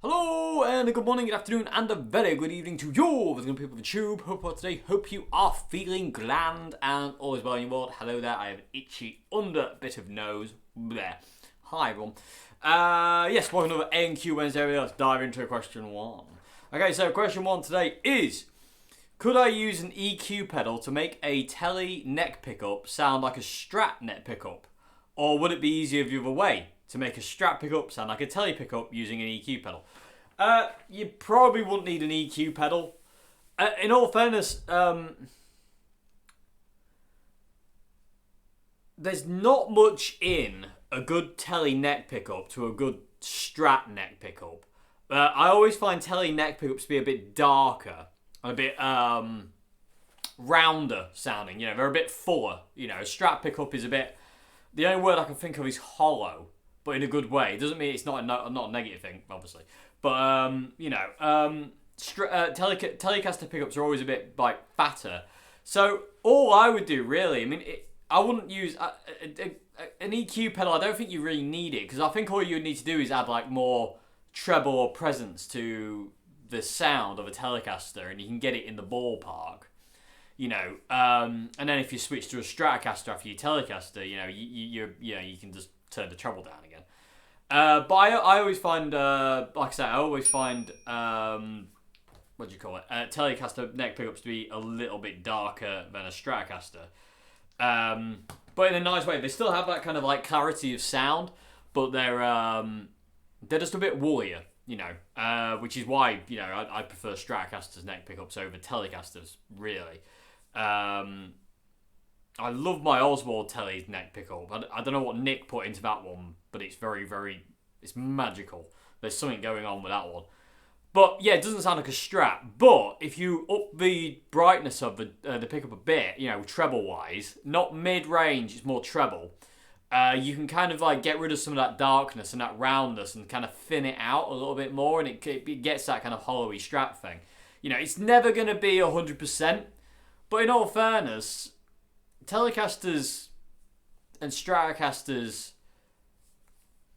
Hello and a good morning, good afternoon and a very good evening to you, the people of the tube. Hope you are feeling grand and all is well in your world. Hello there, I have an itchy under bit of nose. Bleh. Hi everyone. Yes, welcome to another A&Q Wednesday. Let's dive into question one. Okay, so question one today is, could I use an EQ pedal to make a tele neck pickup sound like a strat neck pickup? Or would it be easier the other way, to make a strat pickup sound like a tele pickup using an EQ pedal? You probably wouldn't need an EQ pedal. In all fairness, there's not much in a good tele neck pickup to a good strat neck pickup. I always find tele neck pickups to be a bit darker and a bit rounder sounding. You know, they're a bit fuller. You know, a strat pickup is a bit... The only word I can think of is hollow, but in a good way. It doesn't mean it's not a negative thing, obviously. But, Telecaster pickups are always a bit, like, fatter. So, all I would do, really, I wouldn't use an EQ pedal. I don't think you really need it, because I think all you need to do is add, like, more treble or presence to the sound of a Telecaster, and you can get it in the ballpark. You know, and then if you switch to a Stratocaster after your Telecaster, you know, you can just turn the treble down again. But I always find, like I say, what do you call it? Telecaster neck pickups to be a little bit darker than a Stratocaster. But in a nice way. They still have that kind of like clarity of sound, but they're just a bit woollier, you know, which is why, you know, I prefer Stratocaster's neck pickups over Telecasters, really. I love my Oswald Tele's neck pickup. I don't know what Nick put into that one, but it's it's magical. There's something going on with that one. But yeah, it doesn't sound like a Strat. But if you up the brightness of the pickup a bit, you know, treble-wise, not mid-range, it's more treble, you can kind of like get rid of some of that darkness and that roundness and kind of thin it out a little bit more, and it gets that kind of hollowy Strat thing. You know, it's never going to be 100%, but in all fairness, Telecasters and Stratocasters,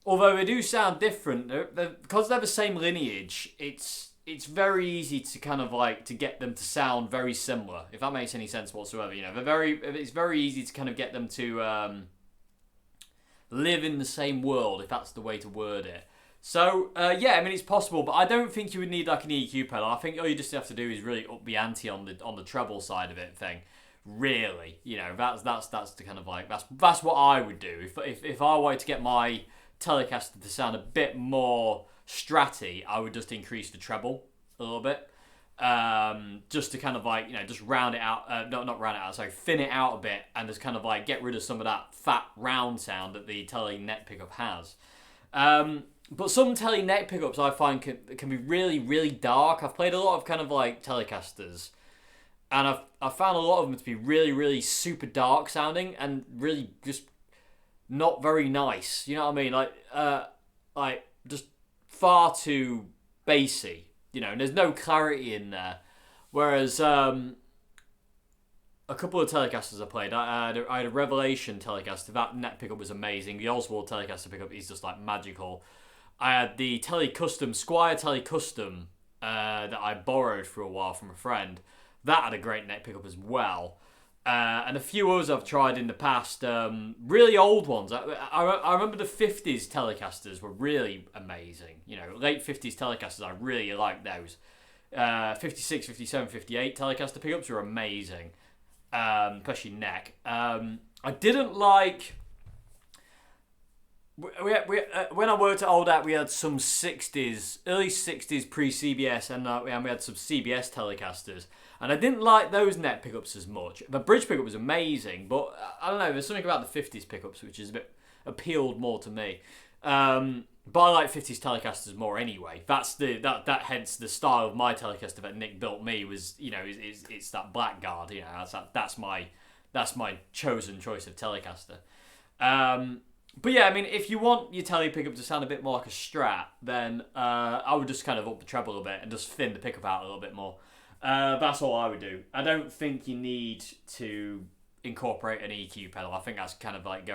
although they do sound different, because they're the same lineage, it's very easy to kind of like to get them to sound very similar, if that makes any sense whatsoever. You know, it's very easy to kind of get them to live in the same world, if that's the way to word it. So yeah, I mean, it's possible, but I don't think you would need like an EQ pedal. I think all you just have to do is really up the ante on the treble side of it thing. Really, you know, that's the kind of like that's what I would do if I wanted to get my Telecaster to sound a bit more stratty. I would just increase the treble a little bit, just to kind of like, you know, just round it out. Not round it out. Sorry, thin it out a bit, and just kind of like get rid of some of that fat round sound that the tele neck pickup has. But some tele neck pickups I find can be really, really dark. I've played a lot of kind of like Telecasters, and I've found a lot of them to be really, really super dark sounding and really just not very nice. You know what I mean? Like just far too bassy. You know, and there's no clarity in there. Whereas a couple of Telecasters I played, I had a Revelation Telecaster. That neck pickup was amazing. The Oswald Telecaster pickup is just like magical. I had the Squire Tele Custom that I borrowed for a while from a friend. That had a great neck pickup as well. And a few others I've tried in the past, really old ones. I remember the 50s Telecasters were really amazing. You know, late 50s Telecasters, I really liked those. 56, 57, 58 Telecaster pickups were amazing, especially neck. I didn't like... when I worked at Old App, we had some 60s, early 60s pre-CBS, and we had some CBS Telecasters. And I didn't like those neck pickups as much. The bridge pickup was amazing, but I don't know, there's something about the 50s pickups which is a bit appealed more to me. But I like 50s Telecasters more anyway. That's hence the style of my Telecaster that Nick built me was, you know, it's that Blackguard, you know, that's my chosen choice of Telecaster. But yeah, I mean, if you want your tele pickup to sound a bit more like a Strat, then I would just kind of up the treble a little bit and just thin the pickup out a little bit more. That's all I would do. I don't think you need to incorporate an EQ pedal. I think that's kind of like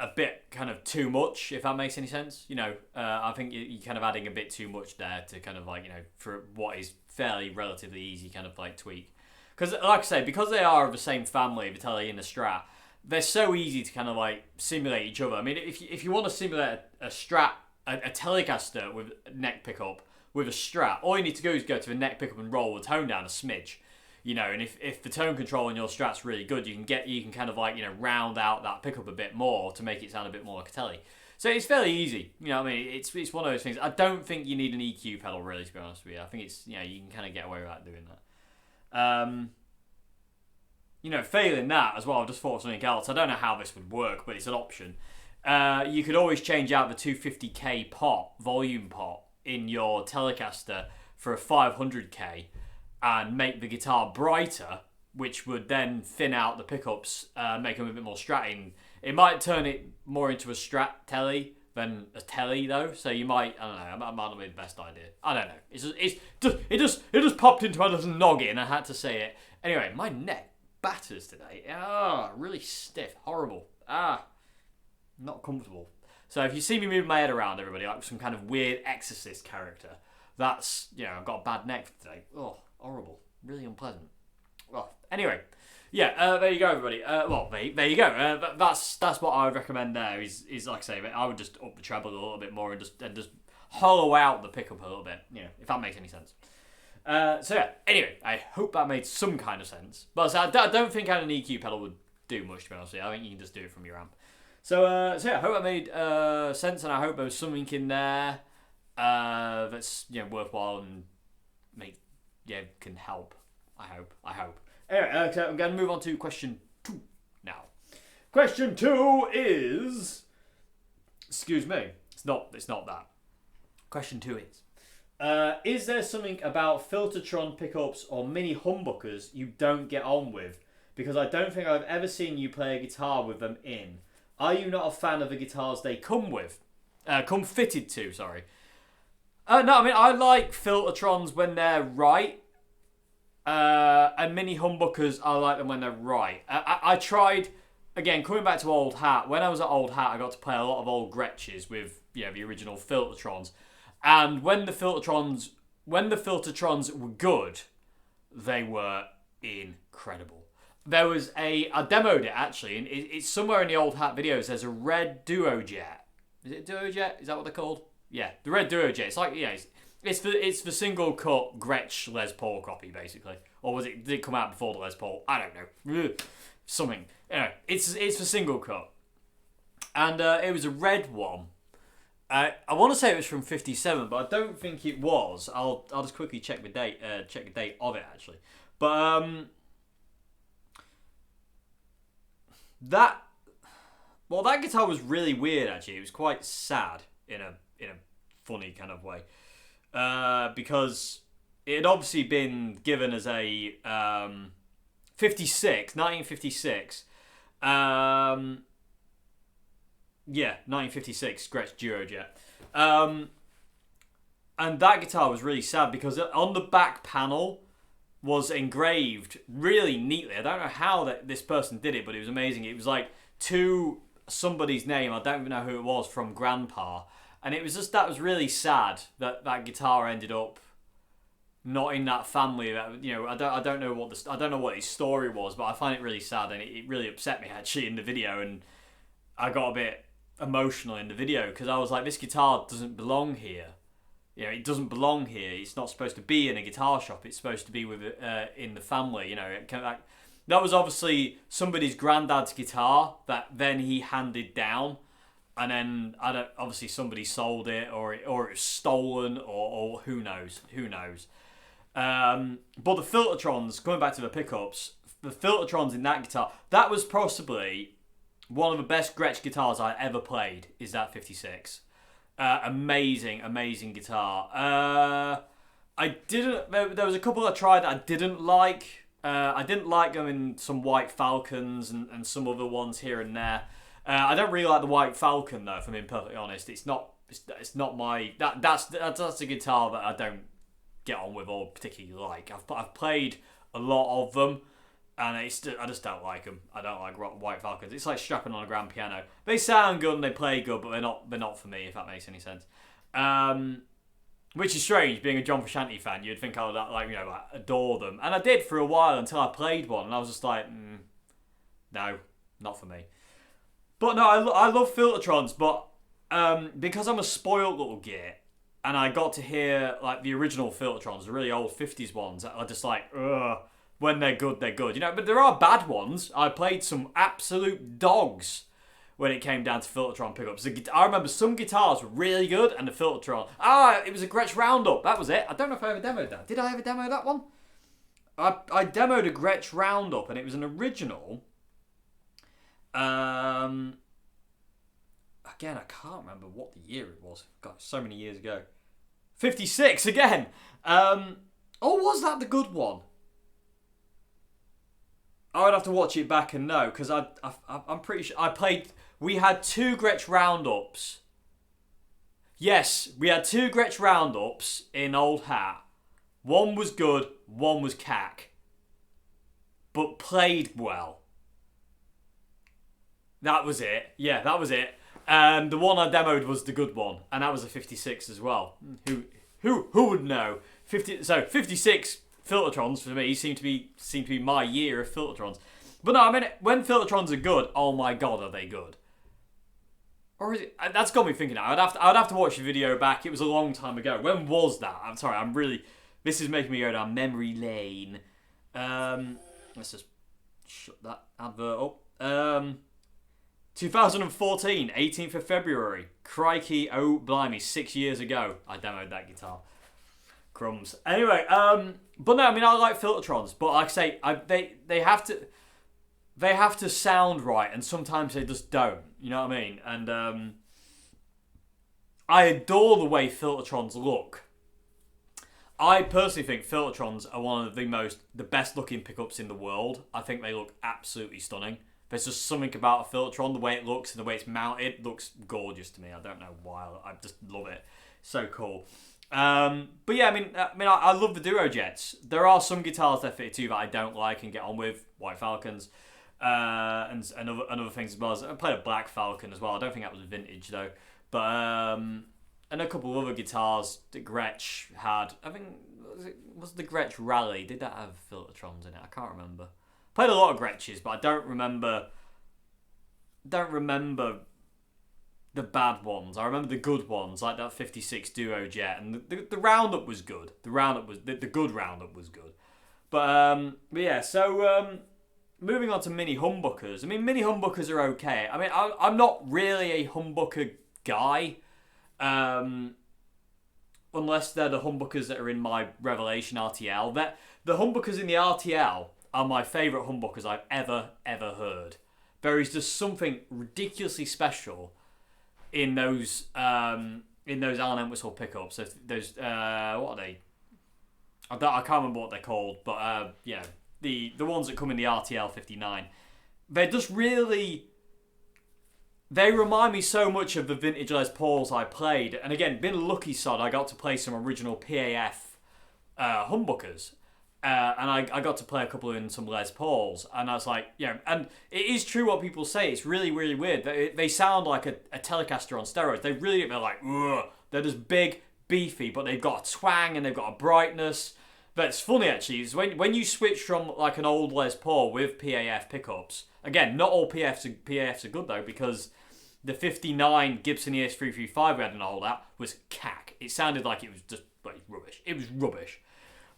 a bit kind of too much, if that makes any sense. You know, I think you're kind of adding a bit too much there to kind of like, you know, for what is fairly relatively easy kind of like tweak. Because like I say, because they are of the same family, the tele and the strat, they're so easy to kind of like simulate each other. I mean, if you want to simulate a strat, a Telecaster with neck pickup with a strat, all you need to do is go to the neck pickup and roll the tone down a smidge. You know, and if the tone control on your strat's really good, you can kind of like, you know, round out that pickup a bit more to make it sound a bit more like a tele. So it's fairly easy. You know what I mean? It's one of those things. I don't think you need an EQ pedal really, to be honest with you. I think it's, you know, you can kind of get away without doing that. You know, failing that as well, I've just thought of something else. I don't know how this would work, but it's an option. You could always change out the 250k pot, volume pot, in your Telecaster for a 500k and make the guitar brighter, which would then thin out the pickups, make them a bit more stratting. It might turn it more into a strat tele than a tele though, so you might, I don't know, that might not be the best idea. I don't know. It just popped into my little noggin. I had to say it. Anyway, my neck batters today. Really stiff, horrible. Not comfortable. So if you see me moving my head around, everybody, like some kind of weird exorcist character, that's, you know, I've got a bad neck for today. Horrible. Really unpleasant. Well, anyway, yeah, there you go, everybody. There you go. That's what I would recommend there, is like I say, I would just up the treble a little bit more and just hollow out the pickup a little bit, you know, if that makes any sense. So yeah, anyway, I hope that made some kind of sense. But I don't think an EQ pedal would do much, to be honest with you. I think you can just do it from your amp. So yeah, I hope that made sense, and I hope there was something in there that's, you know, worthwhile and can help. I hope. Anyway, so I'm going to move on to question 2 now. Question 2 is, excuse me, it's not that. Question 2 is there something about Filtertron pickups or mini humbuckers you don't get on with? Because I don't think I've ever seen you play a guitar with them in. Are you not a fan of the guitars they come with? Come fitted to, sorry. No, I mean, I like Filtertrons when they're right. And mini humbuckers, I like them when they're right. I tried, again, coming back to Old Hat. When I was at Old Hat, I got to play a lot of old Gretches with, you know, the original Filtertrons. And when the Filtertrons were good, they were incredible. There was I demoed it actually, and it's somewhere in the Old Hat videos. There's a red Duo Jet. Is it Duo Jet? Is that what they're called? Yeah, the red Duo Jet. It's like, yeah, it's the single cut Gretsch Les Paul copy basically, or did it come out before the Les Paul? I don't know. Something. Anyway, it's the single cut, and it was a red one. I want to say it was from '57, but I don't think it was. I'll just quickly check the date. Check the date of it actually, but that guitar was really weird actually. It was quite sad in a funny kind of way, because it had obviously been given as a 1956. 1956 Gretsch Duo Jet. And that guitar was really sad because on the back panel was engraved really neatly. I don't know how this person did it, but it was amazing. It was like to somebody's name, I don't even know who it was, from Grandpa. And it was just, that was really sad that guitar ended up not in that family. That, you know, I don't know what his story was, but I find it really sad, and it really upset me actually in the video, and I got a bit emotional in the video because I was like, this guitar doesn't belong here. You know, it doesn't belong here. It's not supposed to be in a guitar shop. It's supposed to be with in the family. You know, that was obviously somebody's granddad's guitar that then he handed down, and then obviously somebody sold it, or it was stolen, or who knows. But the Filtertrons, coming back to the pickups, the Filtertrons in that guitar, that was possibly one of the best Gretsch guitars I ever played, is that 56. Amazing guitar. There was a couple I tried that I didn't like. I didn't like them in some White Falcons and some other ones here and there. I don't really like the White Falcon though, if I'm being perfectly honest. It's not my, that's a guitar that I don't get on with or particularly like. I've played a lot of them. And I just don't like them. I don't like White Falcons. It's like strapping on a grand piano. They sound good and they play good, but they're not for me, if that makes any sense. Which is strange, being a John Frusciante fan. You'd think I would like adore them, and I did for a while until I played one, and I was just like, no, not for me. But no, I love Filtertrons, but because I'm a spoiled little git, and I got to hear like the original Filtertrons, the really old 50s ones, that are just like, ugh. When they're good, they're good. But there are bad ones. I played some absolute dogs when it came down to Filtertron pickups. I remember some guitars were really good, and the Filtertron... it was a Gretsch Roundup. That was it. I don't know if I ever demoed that. Did I ever demo that one? I demoed a Gretsch Roundup, and it was an original. Again, I can't remember what the year it was. God, so many years ago. 56 again. Was that the good one? I would have to watch it back and know, because I'm pretty sure I played... We had 2 Gretsch Roundups. Yes, we had 2 Gretsch Roundups in Old Hat. One was good, one was cack. But played well. That was it. Yeah, that was it. And the one I demoed was the good one, and that was a 56 as well. Who would know? 56 Filtertrons for me seem to be my year of Filtertrons. But no, I mean, when Filtertrons are good, oh my god, are they good? Or is it? That's got me thinking now. I'd have to watch the video back. It was a long time ago. When was that? I'm sorry. This is making me go down memory lane. Let's just shut that advert up. 2014, 18th of February. Crikey, oh blimey, 6 years ago, I demoed that guitar. Crumbs. Anyway, but no, I mean, I like Filtertrons, but like I say, they have to sound right, and sometimes they just don't. You know what I mean? And I adore the way Filtertrons look. I personally think Filtertrons are one of the best looking pickups in the world. I think they look absolutely stunning. There's just something about a Filtertron, the way it looks and the way it's mounted, looks gorgeous to me. I don't know why. I just love it. So cool. But yeah, I love the Duo Jets. There are some guitars that fit too that I don't like and get on with, White Falcons, and other things as well. I played a Black Falcon as well. I don't think that was vintage though. But and a couple of other guitars that Gretsch had. I think was the Gretsch Rally. Did that have Filtertrons in it? I can't remember. Played a lot of Gretches, but I don't remember the bad ones. I remember the good ones, like that 56 Duo Jet, and the Roundup was good. The good Roundup was good. But yeah, so moving on to mini humbuckers. I mean, mini humbuckers are okay. I mean, I'm not really a humbucker guy, unless they're the humbuckers that are in my Revelation RTL. The humbuckers in the RTL are my favourite humbuckers I've ever heard. There is just something ridiculously special in those Allen Entwistle pickups. So those what are they? I can't remember what they're called, but yeah, the ones that come in the RTL 59. They're just really. They remind me so much of the vintage Les Pauls I played, and again, being a lucky sod, I got to play some original PAF humbuckers. And I got to play a couple in some Les Pauls, and I was like, yeah, and it is true what people say. It's really, really weird. They sound like a Telecaster on steroids. They're like, ugh. They're just big, beefy, but they've got a twang and they've got a brightness. But it's funny actually, is when you switch from like an old Les Paul with PAF pickups. Again, not all PAFs are good though, because the 59 Gibson ES335 we had in all that was cack. It sounded like it was just like rubbish. It was rubbish,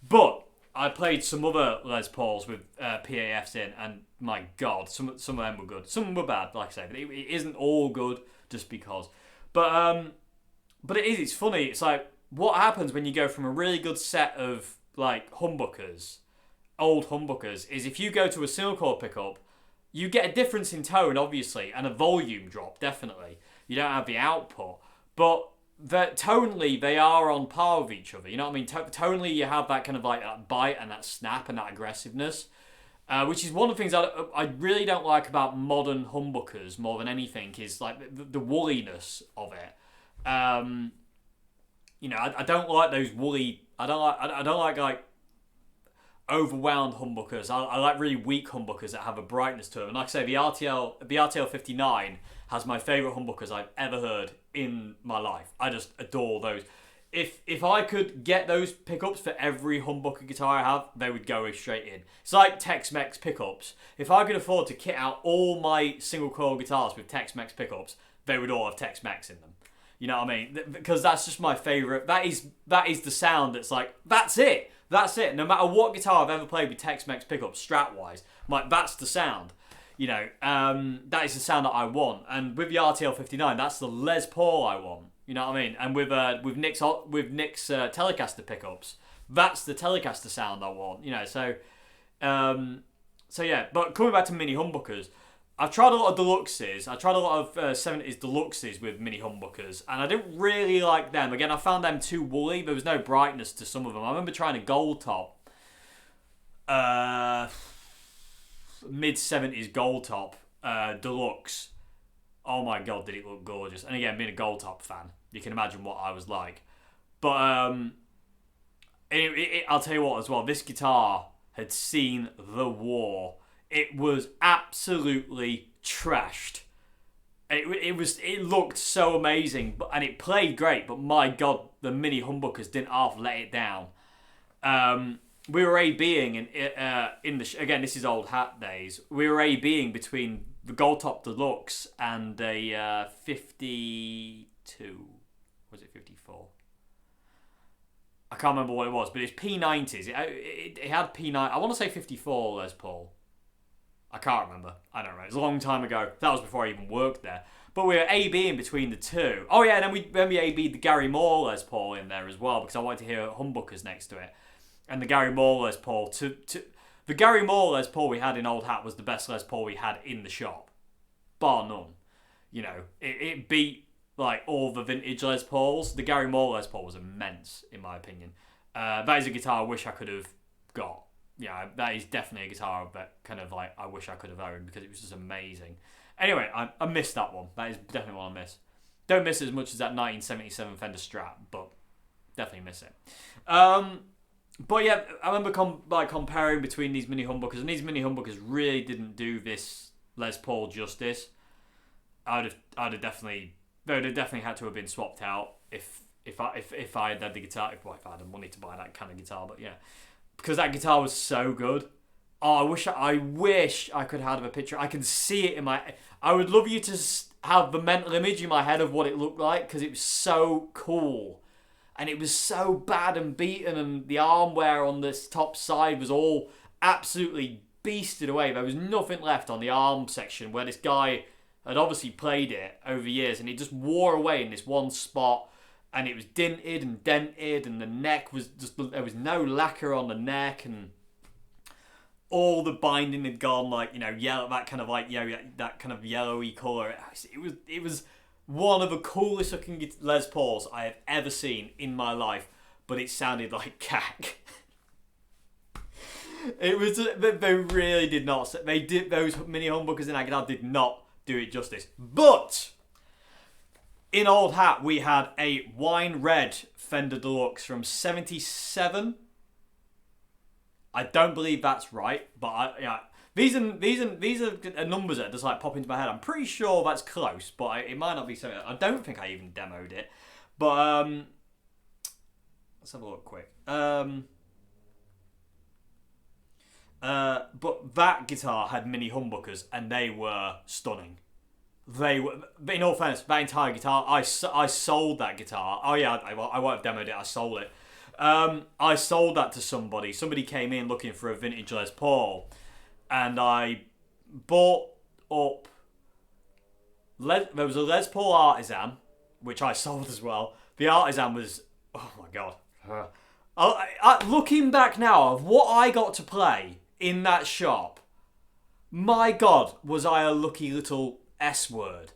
but I played some other Les Pauls with PAFs in, and my God, some of them were good. Some were bad, like I say, but it isn't all good just because. But it's funny. It's like, what happens when you go from a really good set of like humbuckers, old humbuckers, is if you go to a single coil pickup, you get a difference in tone, obviously, and a volume drop, definitely. You don't have the output, but tonally they are on par with each other. You know what I mean? Tonally you have that kind of like that bite and that snap and that aggressiveness, which is one of the things I really don't like about modern humbuckers more than anything, is like the woolliness of it. You know, I don't like those woolly. I don't like overwound humbuckers. I like really weak humbuckers that have a brightness to them. And like I say, the RTL 59 has my favourite humbuckers I've ever heard in my life. I just adore those. If I could get those pickups for every humbucker guitar I have, they would go straight in. It's like Tex-Mex pickups. If I could afford to kit out all my single coil guitars with Tex-Mex pickups, they would all have Tex-Mex in them. You know what I mean? Because that's just my favourite. That is the sound that's like, that's it. That's it. No matter what guitar I've ever played with Tex-Mex pickups, Strat-wise, like, that's the sound. You know, that is the sound that I want. And with the RTL 59, that's the Les Paul I want. You know what I mean? And with Nick's Telecaster pickups, that's the Telecaster sound I want. You know, so yeah. But coming back to mini humbuckers, I've tried a lot of deluxes. I tried a lot of 70s deluxes with mini humbuckers, and I didn't really like them. Again, I found them too woolly. There was no brightness to some of them. I remember trying a gold top, mid-70s gold top deluxe. Oh my god, did it look gorgeous. And again, being a gold top fan, you can imagine what I was like. But I'll tell you what as well, this guitar had seen the war. It was absolutely trashed. It looked so amazing, and it played great, but my god, the mini humbuckers didn't half let it down. We were A-Bing again, this is old hat days. We were A-Bing between the Gold Top Deluxe and a 52. Was it 54? I can't remember what it was, but it's P90s. It had P9. I want to say 54 Les Paul. I can't remember. I don't know. It was a long time ago. That was before I even worked there. But we were A-B in between the two. Oh yeah, and then we A-B'd the Gary Moore Les Paul in there as well, because I wanted to hear humbuckers next to it. And the Gary Moore Les Paul, the Gary Moore Les Paul we had in Old Hat was the best Les Paul we had in the shop. Bar none. You know, it beat like all the vintage Les Pauls. The Gary Moore Les Paul was immense, in my opinion. That is a guitar I wish I could have got. Yeah, that is definitely a guitar that kind of like I wish I could have owned, because it was just amazing. Anyway, I missed that one. That is definitely one I miss. Don't miss it as much as that 1977 Fender Strat, but definitely miss it. But yeah, I remember comparing between these mini humbuckers, and these mini humbuckers really didn't do this Les Paul justice. I'd have definitely, they would have definitely had to have been swapped out if I had the guitar, if I had the money to buy that kind of guitar. But yeah, because that guitar was so good. Oh, I wish I could have a picture. I can see it in my. I would love you to have the mental image in my head of what it looked like, because it was so cool, and it was so bad and beaten, and the armware on this top side was all absolutely beasted away. There was nothing left on the arm section where this guy had obviously played it over years, and it just wore away in this one spot. And it was dinted and dented, and the neck was just, there was no lacquer on the neck, and all the binding had gone, like, you know, yellow, that kind of yellowy colour. It was one of the coolest looking Les Pauls I have ever seen in my life, but it sounded like cack. It was, they really did not, those mini humbuckers in that guitar did not do it justice. But in Old Hat, we had a wine red Fender Deluxe from 77. I don't believe that's right, but these are numbers that just like pop into my head. I'm pretty sure that's close, but it might not be so. I don't think I even demoed it, but let's have a look quick. But that guitar had mini humbuckers, and they were stunning. They were, in all fairness, that entire guitar, I sold that guitar. Oh yeah, I won't have demoed it, I sold it. I sold that to somebody. Somebody came in looking for a vintage Les Paul, and I bought up, there was a Les Paul Artisan, which I sold as well. The Artisan was, oh my god. Looking back now of what I got to play in that shop, my god, was I a lucky little S-word.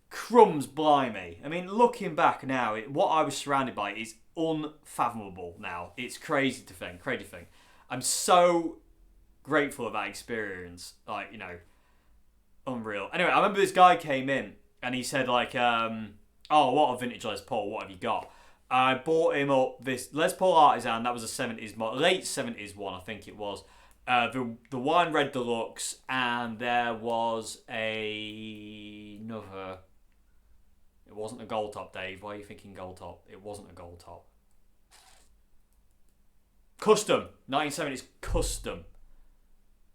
Crumbs blimey. I mean, looking back now, what I was surrounded by is unfathomable now. It's crazy to think. I'm so grateful of that experience. Like, you know, unreal. Anyway, I remember this guy came in and he said like, oh, what a vintage Les Paul, what have you got? I bought him up this Les Paul Artisan. That was a 70s model, late 70s one, I think it was. The wine red deluxe, and there was another. It wasn't a gold top, Dave. Why are you thinking gold top? It wasn't a gold top. Custom, 1970s custom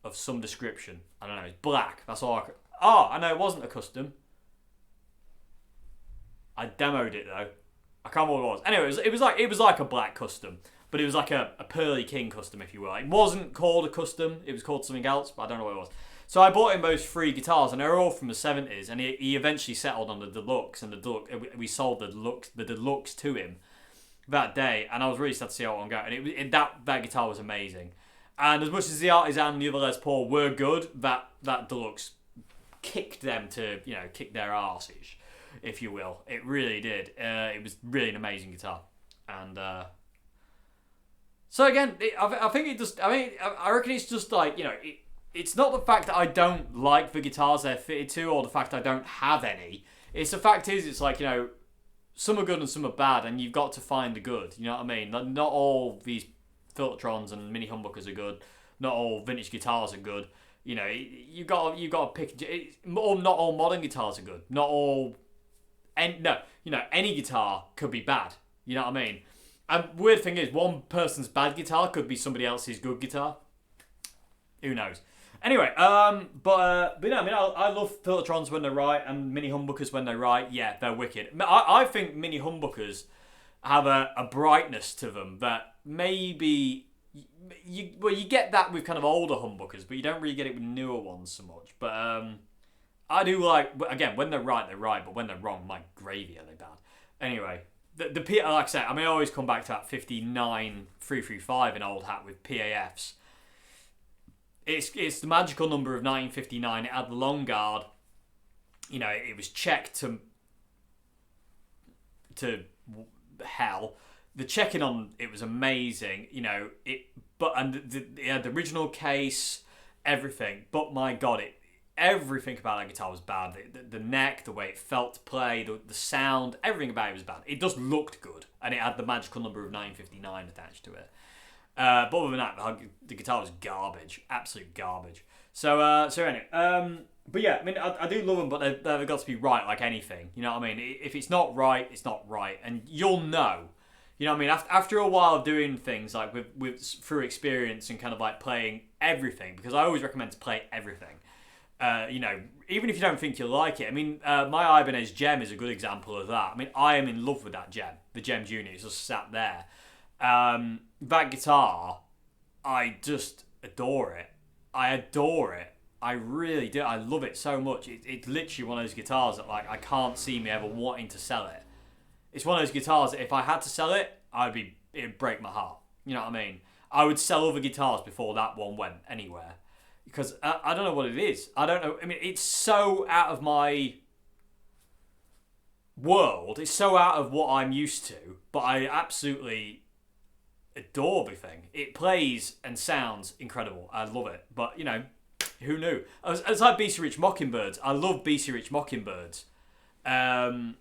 of some description. I don't know. It's black. That's all I could. Oh, I know it wasn't a custom. I demoed it though. I can't remember what it was. Anyway, it was like a black custom, but it was like a Pearly King custom, if you will. It wasn't called a custom. It was called something else, but I don't know what it was. So I bought him those 3 guitars, and they were all from the 70s. And he eventually settled on the deluxe, and the deluxe we sold the deluxe to him that day. And I was really sad to see how it go. And that guitar was amazing. And as much as the Artisan and the other Les Paul were good, that deluxe kicked them to kick their arses, if you will. It really did. It was really an amazing guitar, and so again, I think it just. I mean, I reckon it's just like it's not the fact that I don't like the guitars they're fitted to, or the fact I don't have any. It's the fact is, it's like some are good and some are bad, and you've got to find the good. You know what I mean? Not all these Filtertrons and mini humbuckers are good. Not all vintage guitars are good. You got to pick. Not all modern guitars are good. Not all. And any guitar could be bad. You know what I mean? And weird thing is, one person's bad guitar could be somebody else's good guitar. Who knows? Anyway, but no, I mean, I love Filtertrons when they're right, and mini humbuckers when they're right. Yeah, they're wicked. I think mini humbuckers have a brightness to them that maybe you get that with kind of older humbuckers, but you don't really get it with newer ones so much. But I do like, again, when they're right, but when they're wrong, my gravy, are they bad. Anyway, the like I say, I mean, I always come back to that 59335 in old hat with PAFs. It's the magical number of 1959. It had the long guard. It was checked to hell. The checking on it was amazing. It had the original case, everything. But my God, everything about that guitar was bad. The neck, the way it felt to play, the sound, everything about it was bad. It just looked good, and it had the magical number of 959 attached to it. But other than that, the guitar was garbage, absolute garbage. So anyway, but yeah, I mean, I do love them, but they've got to be right, like anything. You know what I mean? If it's not right, it's not right, and you'll know. You know what I mean? After a while of doing things like with through experience and kind of like playing everything, because I always recommend to play everything. Even if you don't think you'll like it. I mean, my Ibanez Gem is a good example of that. I mean, I am in love with that Gem. The Gem Junior is just sat there. That guitar, I just adore it. I adore it. I really do. I love it so much. It's literally one of those guitars that I can't see me ever wanting to sell it. It's one of those guitars that if I had to sell it, it'd break my heart. You know what I mean? I would sell other guitars before that one went anywhere. Because I don't know what it is. I don't know. I mean, it's so out of my world. It's so out of what I'm used to. But I absolutely adore everything. It plays and sounds incredible. I love it. But, who knew? It's like BC Rich Mockingbirds. I love BC Rich Mockingbirds. And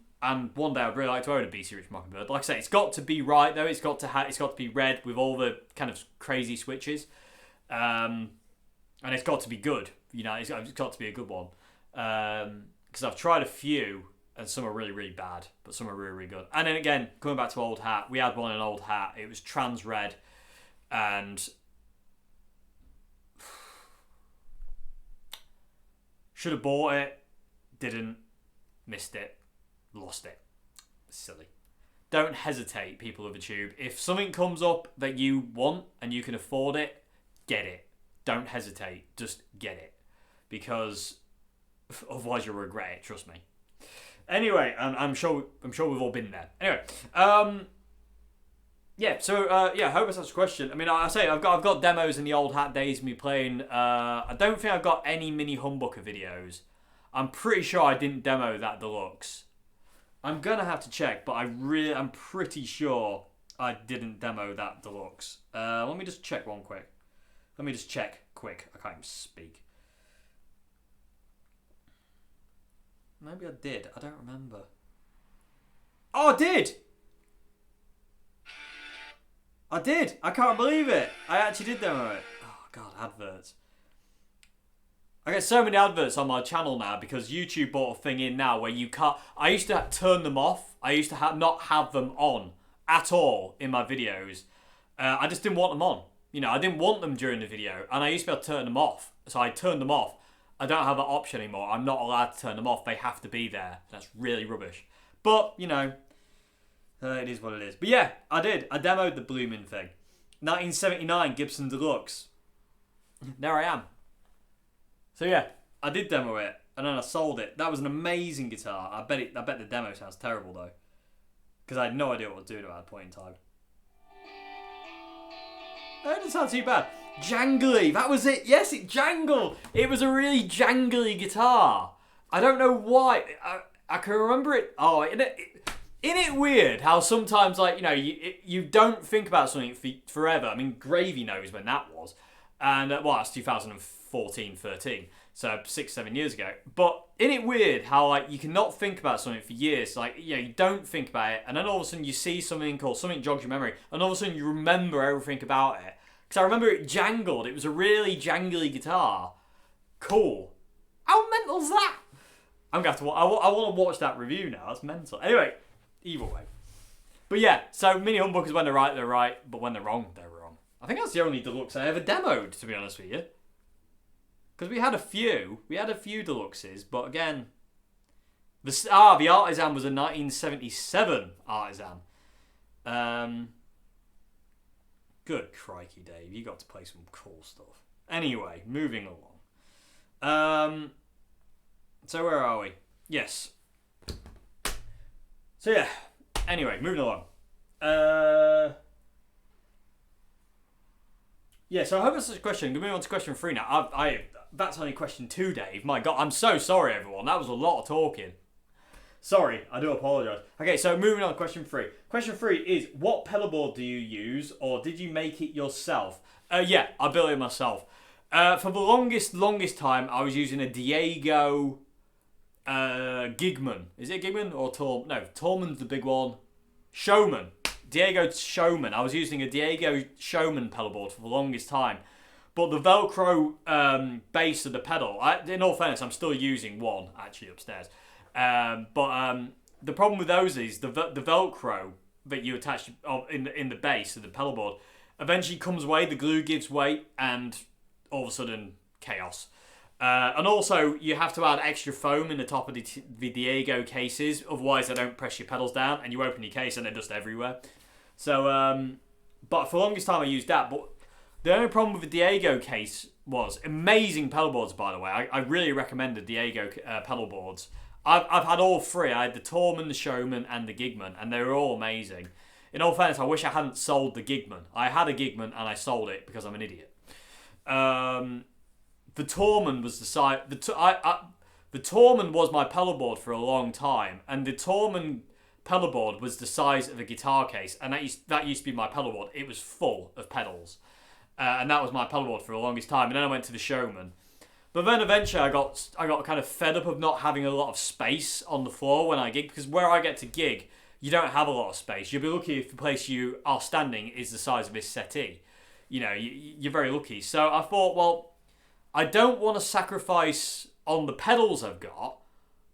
one day I'd really like to own a BC Rich Mockingbird. Like I say, it's got to be right, though. It's got to be red with all the kind of crazy switches. And it's got to be good. It's got to be a good one. Because I've tried a few, and some are really, really bad, but some are really, really good. And then again, coming back to Old Hat, we had one in Old Hat. It was trans red, and should have bought it, didn't, missed it, lost it. Silly. Don't hesitate, people of the tube. If something comes up that you want and you can afford it, get it. Don't hesitate, just get it, because otherwise you'll regret it. Trust me. Anyway, I'm sure we've all been there. Anyway, yeah. So I hope that's a question. I mean, I say I've got demos in the Old Hat days of me playing. I don't think I've got any mini humbucker videos. I'm pretty sure I didn't demo that deluxe. I'm gonna have to check, but I'm pretty sure I didn't demo that deluxe. Let me just check one quick. Let me just check quick. I can't even speak. Maybe I did. I don't remember. Oh, I did! I did. I can't believe it. I actually did demo it. Oh god, adverts. I get so many adverts on my channel now because YouTube brought a thing in now where you can't. I used to turn them off. I used to not have them on at all in my videos. I just didn't want them on. You know, I didn't want them during the video, and I used to be able to turn them off. So I turned them off. I don't have that option anymore. I'm not allowed to turn them off. They have to be there. That's really rubbish. But, you know, it is what it is. But yeah, I did. I demoed the blooming thing. 1979 Gibson Deluxe. There I am. So yeah, I did demo it, and then I sold it. That was an amazing guitar. I bet the demo sounds terrible though, because I had no idea what I was doing at that point in time. That didn't sound too bad. Jangly, that was it. Yes, it jangled. It was a really jangly guitar. I don't know why. I can remember it. Oh, isn't it weird how sometimes, like, you know, you don't think about something forever. I mean, Gravy knows when that was. And, well, that's 2014, 13. So 6-7 years ago. But isn't it weird how, like, you cannot think about something for years? Like, you know, you don't think about it. And then all of a sudden you see something or something jogs your memory. And all of a sudden you remember everything about it. Because I remember it jangled. It was a really jangly guitar. Cool. How mental's that? I'm going to have to... I want to watch that review now. That's mental. Anyway, either way. But yeah, so mini humbuckers, when they're right. But when they're wrong, they're wrong. I think that's the only deluxe I ever demoed, to be honest with you. Because we had a few. We had a few deluxes, but again... the Artisan was a 1977 Artisan. Good crikey, Dave. You got to play some cool stuff. Anyway, moving along. So where are we? Yes. So yeah. Anyway, moving along. Yeah, so I hope that's a question. Moving on to question 3 now. That's only question 2, Dave. My God, I'm so sorry, everyone. That was a lot of talking. Sorry, I do apologise. Okay, so moving on to question 3. Question 3 is, what pedal board do you use, or did you make it yourself? Yeah, I built it myself. For the longest time, I was using a Diego Gigman. Is it Gigman or Torm? No, Torman's the big one. Showman. Diego Showman. I was using a Diego Showman pedal board for the longest time. But the Velcro base of the pedal, in all fairness, I'm still using one, actually, upstairs. But the problem with those is the Velcro that you attach in the base of the pedal board eventually comes away, the glue gives way, and all of a sudden, chaos. And also, you have to add extra foam in the top of the Diego cases, otherwise they don't press your pedals down, and you open your case and they're just everywhere. So, but for the longest time I used that, but the only problem with the Diego case was, amazing pedal boards, by the way. I really recommend the Diego pedal boards. I've had all 3. I had the Torman, the Showman, and the Gigman, and they were all amazing. In all fairness, I wish I hadn't sold the Gigman. I had a Gigman, and I sold it because I'm an idiot. The Torman was the size... The Torman was my pedal board for a long time, and the Torman pedal board was the size of a guitar case, and that used to be my pedal board. It was full of pedals, and that was my pedal board for the longest time. And then I went to the Showman. But then eventually I got kind of fed up of not having a lot of space on the floor when I gig, because where I get to gig, you don't have a lot of space. You'll be lucky if the place you are standing is the size of this settee. You know, you're very lucky. So I thought, well, I don't want to sacrifice on the pedals I've got,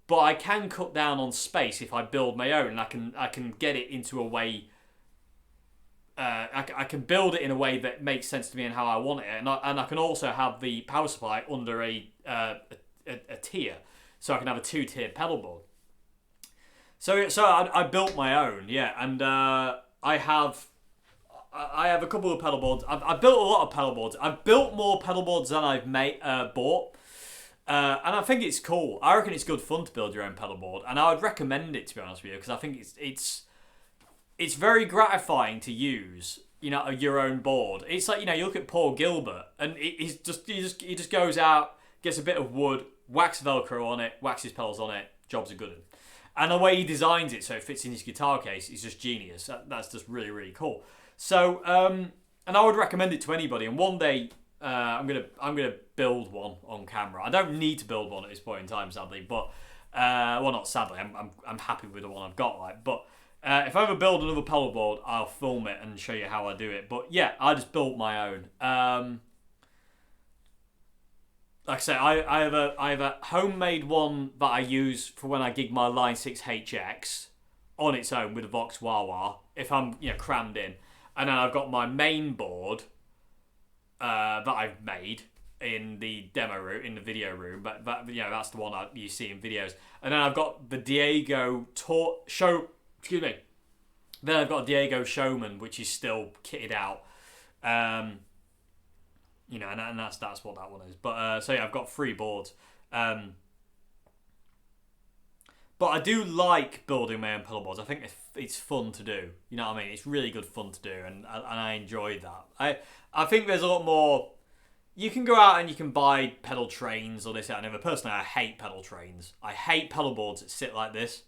but I can cut down on space if I build my own, and I can get it into a way. I can build it in a way that makes sense to me and how I want it, and I can also have the power supply under a tier, so I can have a 2-tier pedal board. So I built my own, yeah, and I have a couple of pedal boards. I've built a lot of pedal boards. I've built more pedal boards than I've bought, and I think it's cool. I reckon it's good fun to build your own pedal board, and I would recommend it, to be honest with you, because I think it's very gratifying to use, you know, your own board. It's like, you know, you look at Paul Gilbert, and he just goes out, gets a bit of wood, whacks Velcro on it, whacks his pedals on it, jobs are good. And the way he designs it so it fits in his guitar case is just genius. That's just really, really cool. So, and I would recommend it to anybody. And one day, I'm gonna build one on camera. I don't need to build one at this point in time, sadly. But well, not sadly. I'm happy with the one I've got. But If I ever build another pedal board, I'll film it and show you how I do it. But yeah, I just built my own. Like I say, I have a homemade one that I use for when I gig my Line 6 HX on its own with a Vox Wah-Wah if I'm crammed in, and then I've got my main board that I've made in the demo room, in the video room, but that's the one you see in videos, and then I've got the Diego Then I've got a Diego Showman, which is still kitted out. And that's what that one is. But so yeah, I've got 3 boards. But I do like building my own pedal boards. I think it's fun to do. You know what I mean? It's really good fun to do, and I enjoy that. I think there's a lot more. You can go out and you can buy pedal trains or this, that, and the other. Personally, I hate pedal trains. I hate pedal boards that sit like this.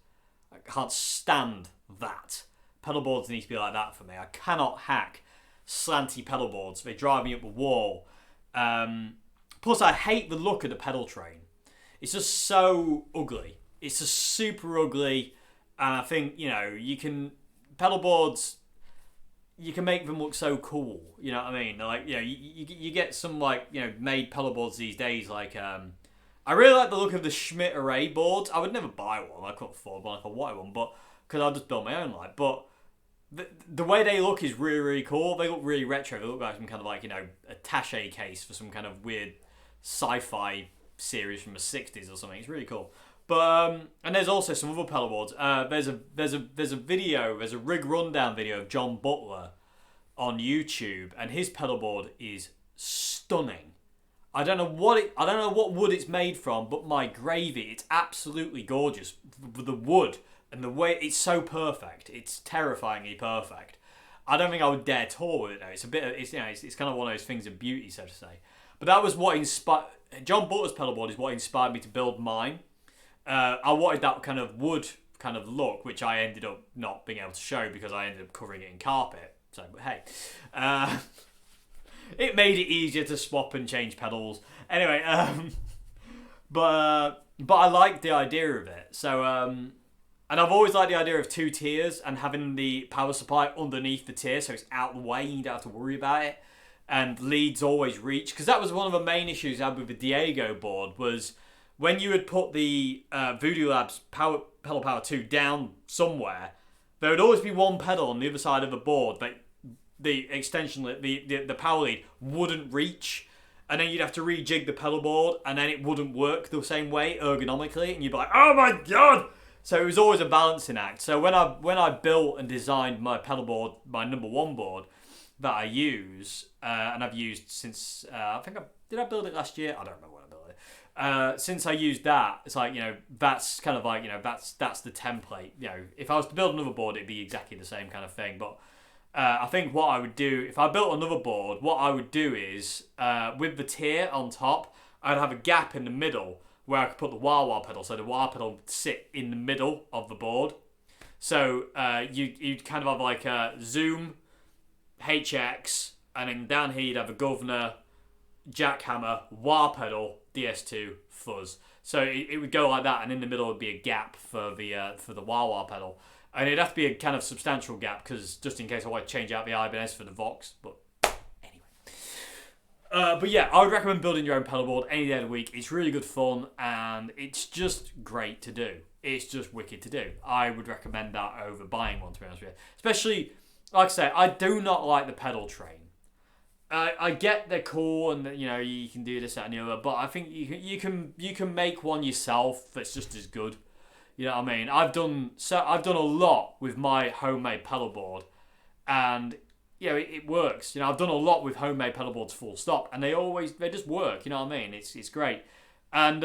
I can't stand that. Pedal boards need to be like that for me. I cannot hack slanty pedal boards. They drive me up the wall. Plus, I hate the look of the pedal train. It's just so ugly. It's just super ugly. And I think, pedal boards, you can make them look so cool. You know what I mean? Like, you get some, made pedal boards these days. Like, I really like the look of the Schmidt Array boards. I would never buy one. I couldn't afford one if I wanted one, but because I just built my own, But the way they look is really, really cool. They look really retro. They look like some kind of attaché case for some kind of weird sci-fi series from the 60s or something. It's really cool. But and there's also some other pedal boards. There's a rig rundown video of John Butler on YouTube, and his pedal board is stunning. I don't know what wood it's made from, but my gravy, it's absolutely gorgeous. The wood and the way it's so perfect, it's terrifyingly perfect. I don't think I would dare tour with it though. It's kind of one of those things of beauty, so to say. But that was what inspired John Butler's pedal board. Is what inspired me to build mine. I wanted that kind of wood kind of look, which I ended up not being able to show because I ended up covering it in carpet. So, but hey, it made it easier to swap and change pedals. Anyway, but I liked the idea of it. So, and I've always liked the idea of 2 tiers and having the power supply underneath the tier, so it's out the way. You don't have to worry about it, and leads always reach. Because that was one of the main issues I had with the Diego board was when you would put the Voodoo Labs pedal power 2 down somewhere, there would always be one pedal on the other side of the board that the extension, the power lead wouldn't reach, and then you'd have to rejig the pedal board, and then it wouldn't work the same way ergonomically, and you'd be like, oh my god! So it was always a balancing act. So when I built and designed my pedal board, my number 1 board that I use, and I've used since did I build it last year? I don't remember when I built it. Since I used that, it's like, that's kind of like, that's the template. If I was to build another board, it'd be exactly the same kind of thing. But I think what I would do, if I built another board, what I would do is, with the tier on top, I'd have a gap in the middle where I could put the wah-wah pedal, so the wah pedal would sit in the middle of the board. So you'd kind of have like a Zoom, HX, and then down here you'd have a governor, jackhammer, wah pedal, DS2, fuzz. So it would go like that, and in the middle would be a gap for the wah-wah pedal. And it'd have to be a kind of substantial gap, because just in case I want to change out the Ibanez for the Vox. But anyway. But yeah, I would recommend building your own pedal board any day of the week. It's really good fun, and it's just great to do. It's just wicked to do. I would recommend that over buying one, to be honest with you. Especially, like I say, I do not like the pedal train. I get they're cool, and you can do this, that, and the other, but I think you can make one yourself that's just as good. You know what I mean? I've done a lot with my homemade pedal board, and it works. I've done a lot with homemade pedal boards, full stop, and they just work. You know what I mean? It's great. And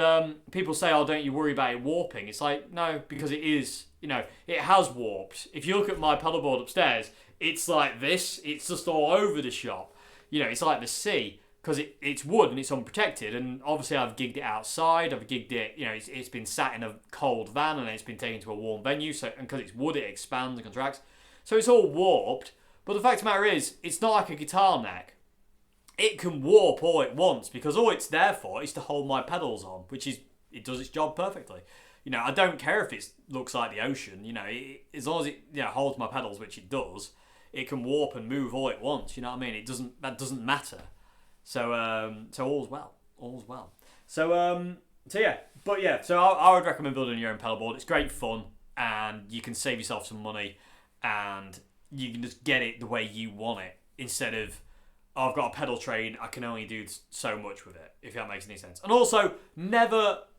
people say, "Oh, don't you worry about it warping?" It's like, no, because it is. It has warped. If you look at my pedal board upstairs, it's like this. It's just all over the shop. It's like the sea, because it's wood and it's unprotected, and obviously I've gigged it outside, I've gigged it, it's been sat in a cold van and it's been taken to a warm venue, so, and because it's wood it expands and contracts, so it's all warped. But the fact of the matter is, it's not like a guitar neck. It can warp all it wants, because all it's there for is to hold my pedals on, it does its job perfectly. You know, I don't care if it looks like the ocean. You know, as long as it holds my pedals, which it does, it can warp and move all it wants. You know what I mean? That doesn't matter. So all's well. All's well. So yeah. But yeah, so I would recommend building your own pedal board. It's great fun, and you can save yourself some money, and you can just get it the way you want it, instead of, I've got a pedal train, I can only do so much with it, if that makes any sense. And also,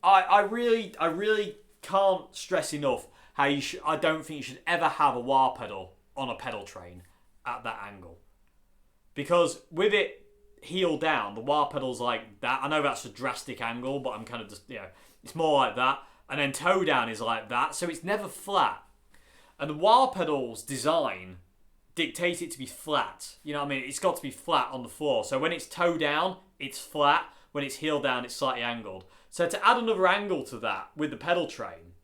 I really can't stress enough how I don't think you should ever have a wah pedal on a pedal train at that angle. Because with it heel down, the wah pedal's like that. I know that's a drastic angle, but I'm kind of just, it's more like that. And then toe down is like that, so it's never flat. And the wah pedal's design dictates it to be flat. You know what I mean? It's got to be flat on the floor. So when it's toe down, it's flat. When it's heel down, it's slightly angled. So to add another angle to that with the pedal train,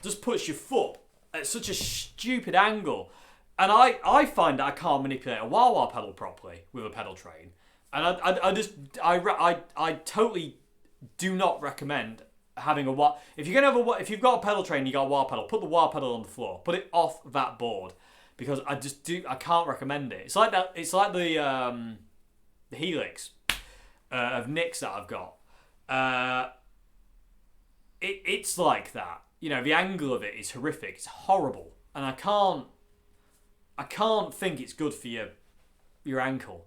just puts your foot at such a stupid angle. And I find that I can't manipulate a wah-wah pedal properly with a pedal train. And I totally do not recommend having a wah. If you've got a pedal train, you got a wah pedal, put the wah pedal on the floor, put it off that board, because I can't recommend it. It's like that. It's like the Helix of Nick's that I've got. It's like that. You know, the angle of it is horrific. It's horrible, and I can't think it's good for your ankle.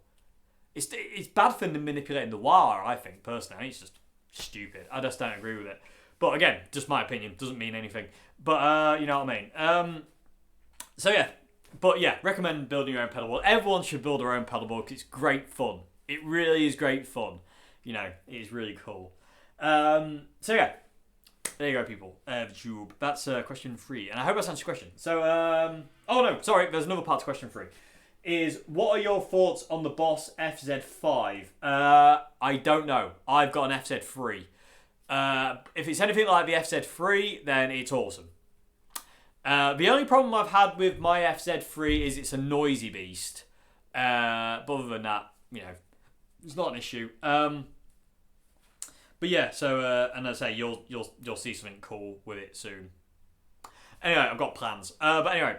It's bad for manipulating the wire, I think, personally. It's just stupid. I just don't agree with it. But again, just my opinion. Doesn't mean anything. But you know what I mean. So yeah. But yeah, recommend building your own pedal board. Everyone should build their own pedal board because it's great fun. It really is great fun. You know, it is really cool. So yeah. There you go, people. YouTube. That's question 3. And I hope that's answered your question. So, oh no, sorry. There's another part to question 3. Is, what are your thoughts on the Boss FZ5? I don't know. I've got an FZ3. If it's anything like the FZ3, then it's awesome. The only problem I've had with my FZ3 is it's a noisy beast. But other than that, you know, it's not an issue. But yeah, so and as I say, you'll see something cool with it soon. Anyway, I've got plans. But anyway,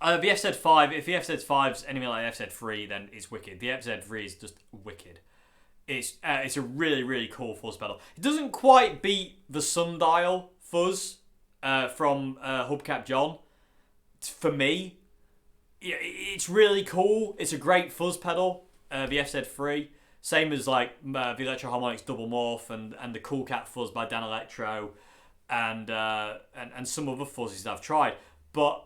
the FZ5. If the FZ5's anything like the FZ3, then it's wicked. The FZ3 is just wicked. It's a really, really cool fuzz pedal. It doesn't quite beat the Sundial fuzz from Hubcap John. For me, it's really cool. It's a great fuzz pedal. The FZ3, same as like the Electro Harmonics Double Morph and the Cool Cat fuzz by Dan Electro, and some other fuzzes that I've tried, but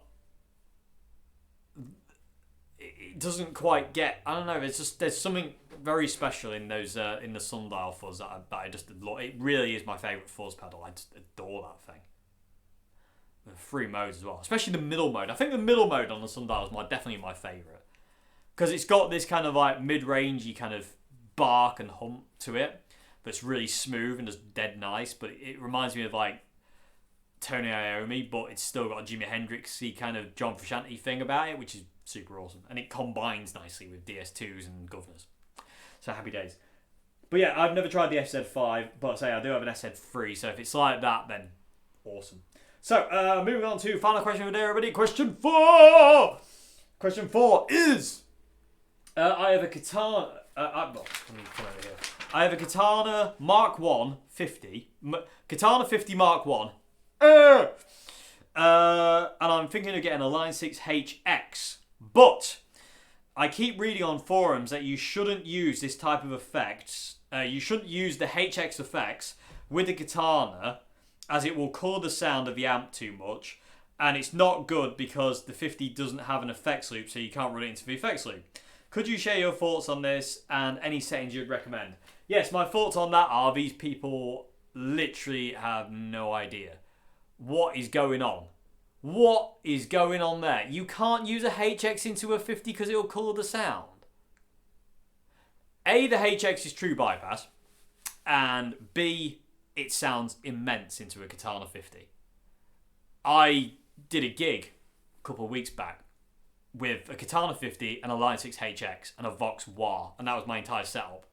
it doesn't quite get. I don't know. There's something very special in those in the Sundial fuzz that I just adore. It really is my favourite fuzz pedal. I just adore that thing. The 3 modes as well, especially the middle mode. I think the middle mode on the Sundial is definitely my favourite, because it's got this kind of like mid-rangey kind of bark and hump to it that's really smooth and just dead nice. But it reminds me of like Tony Iommi, but it's still got a Jimi Hendrix-y kind of John Frusciante thing about it, which is super awesome, and it combines nicely with DS2s and Governors. So happy days. But yeah, I've never tried the FZ5, but say I do have an FZ3, so if it's like that, then awesome. So, moving on to final question of the day, everybody. Question 4! Question 4 is... I have a Katana... let me come over here. I have a Katana Mark 1 50. Katana 50 Mark 1. And I'm thinking of getting a Line 6 HX. But I keep reading on forums that you shouldn't use this type of effects. You shouldn't use the HX effects with the Katana, as it will colour the sound of the amp too much, and it's not good because the 50 doesn't have an effects loop, so you can't run it into the effects loop. Could you share your thoughts on this and any settings you'd recommend? Yes, my thoughts on that are these people literally have no idea what is going on. What is going on there? You can't use a HX into a 50 because it will colour the sound. A, the HX is true bypass, and B, it sounds immense into a Katana 50. I did a gig a couple of weeks back with a Katana 50 and a Line 6 HX and a Vox Wah, and that was my entire setup.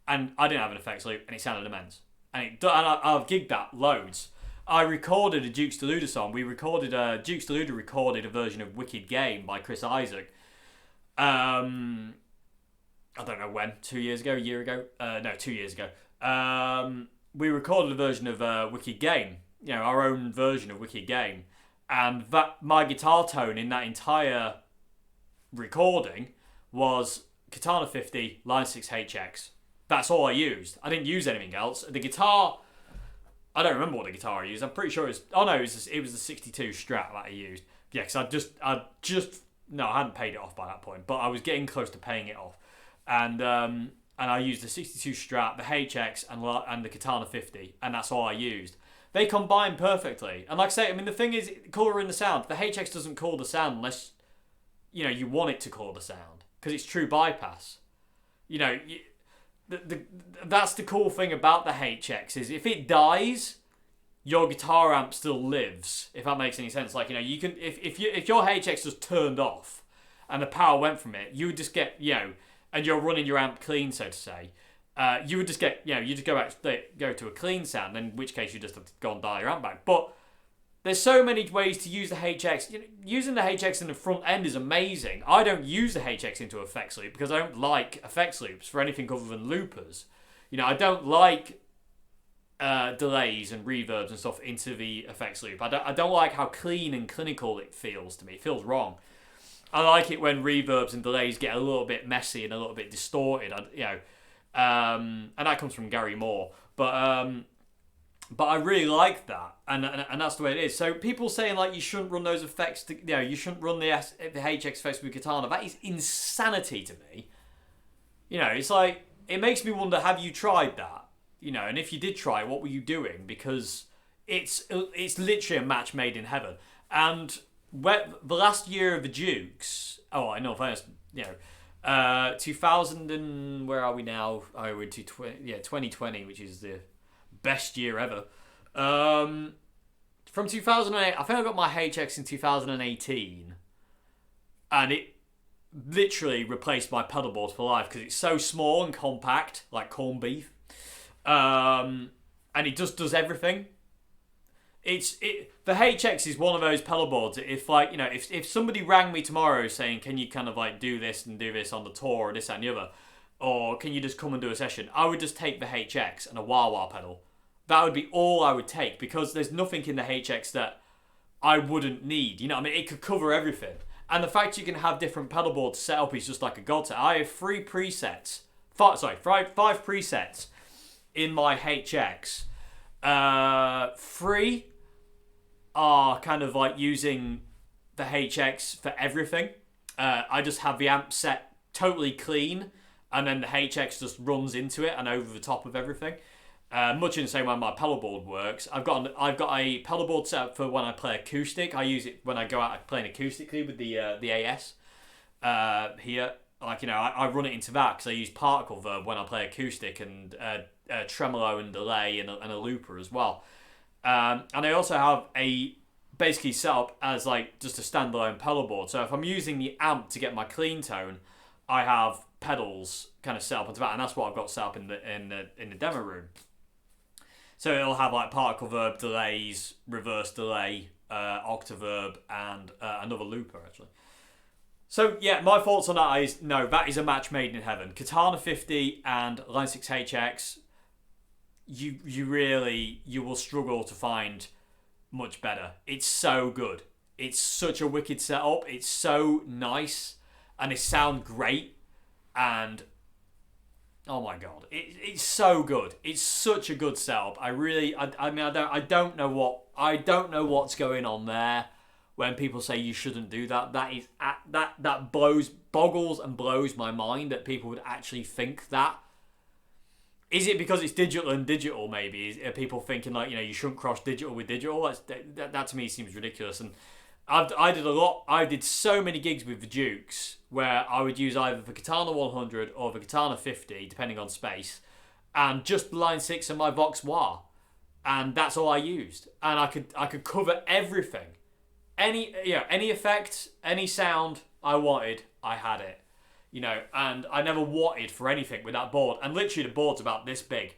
And I didn't have an effects loop, and it sounded immense. And I've gigged that loads. I recorded a Dukes Deluder song. Dukes Deluder recorded a version of Wicked Game by Chris Isaac. I don't know when, 2 years ago, a year ago? No, 2 years ago. We recorded a version of Wicked Game, our own version of Wicked Game. And that my guitar tone in that entire recording was Katana 50, Line 6 HX. That's all I used. I didn't use anything else. The guitar, I don't remember what the guitar I used. I'm pretty sure it was the 62 Strat that I used. Yeah, because I hadn't paid it off by that point, but I was getting close to paying it off. And I used the 62 Strat, the HX, and the Katana 50, and that's all I used. They combine perfectly. And like I say, I mean, the thing is, colouring the sound. The HX doesn't colour the sound unless, you want it to colour the sound, because it's true bypass. That's the cool thing about the HX, is if it dies, your guitar amp still lives, if that makes any sense. Like, you can, if your HX just turned off and the power went from it, you would just get, and you're running your amp clean, so to say, you would just get, you just go to a clean sound, in which case you just have to go and dial your amp back. But there's so many ways to use the HX. Using the HX in the front end is amazing. I don't use the HX into effects loop because I don't like effects loops for anything other than loopers. I don't like delays and reverbs and stuff into the effects loop. I don't like how clean and clinical it feels to me. It feels wrong. I like it when reverbs and delays get a little bit messy and a little bit distorted. And that comes from Gary Moore. But I really like that, and that's the way it is. So people saying like you shouldn't run those effects, you shouldn't run the HX effects with Katana. That is insanity to me. It's like, it makes me wonder, have you tried that? And if you did try, what were you doing? Because it's literally a match made in heaven. And the last year of the Dukes, I know, first, 2000 and where are we now? Oh, we're into 2020, which is the best year ever. From 2008, I think I got my HX in 2018, and it literally replaced my pedal board for life because it's so small and compact, like corned beef, and it just does everything. The HX is one of those pedal boards. If somebody rang me tomorrow saying, can you kind of like do this and do this on the tour or this that, and the other, or can you just come and do a session, I would just take the HX and a wah-wah pedal. That would be all I would take, because there's nothing in the HX that I wouldn't need. It could cover everything. And the fact you can have different pedal boards set up is just like a godsend. I have five presets in my HX. 3 are kind of like using the HX for everything. I just have the amp set totally clean, and then the HX just runs into it and over the top of everything. Much in the same way my pedal board works. I've got a pedal board set up for when I play acoustic. I use it when I go out playing acoustically with the AS here. I run it into that because I use particle verb when I play acoustic, and tremolo and delay and a looper as well. And I also have basically set up as like just a standalone pedal board. So if I'm using the amp to get my clean tone, I have pedals kind of set up onto that, and that's what I've got set up in the demo room. So it'll have like particle verb, delays, reverse delay, octaverb, and another looper actually. So yeah, my thoughts on that is, no, that is a match made in heaven. Katana 50 and Line 6 HX, you will struggle to find much better. It's so good. It's such a wicked setup. It's so nice, and they sound great, and oh my god, it's so good. It's such a good setup. I don't know what's going on there when people say you shouldn't do that. That boggles and blows my mind that people would actually think that. Is it because it's digital and digital? Maybe are people thinking like, you shouldn't cross digital with digital? That to me seems ridiculous. And I did so many gigs with the Dukes where I would use either the Katana 100 or the Katana 50, depending on space, and just Line 6 and my Vox Wah, and that's all I used. And I could cover everything, any effect, any sound I wanted, I had it, and I never wanted for anything with that board. And literally the board's about this big,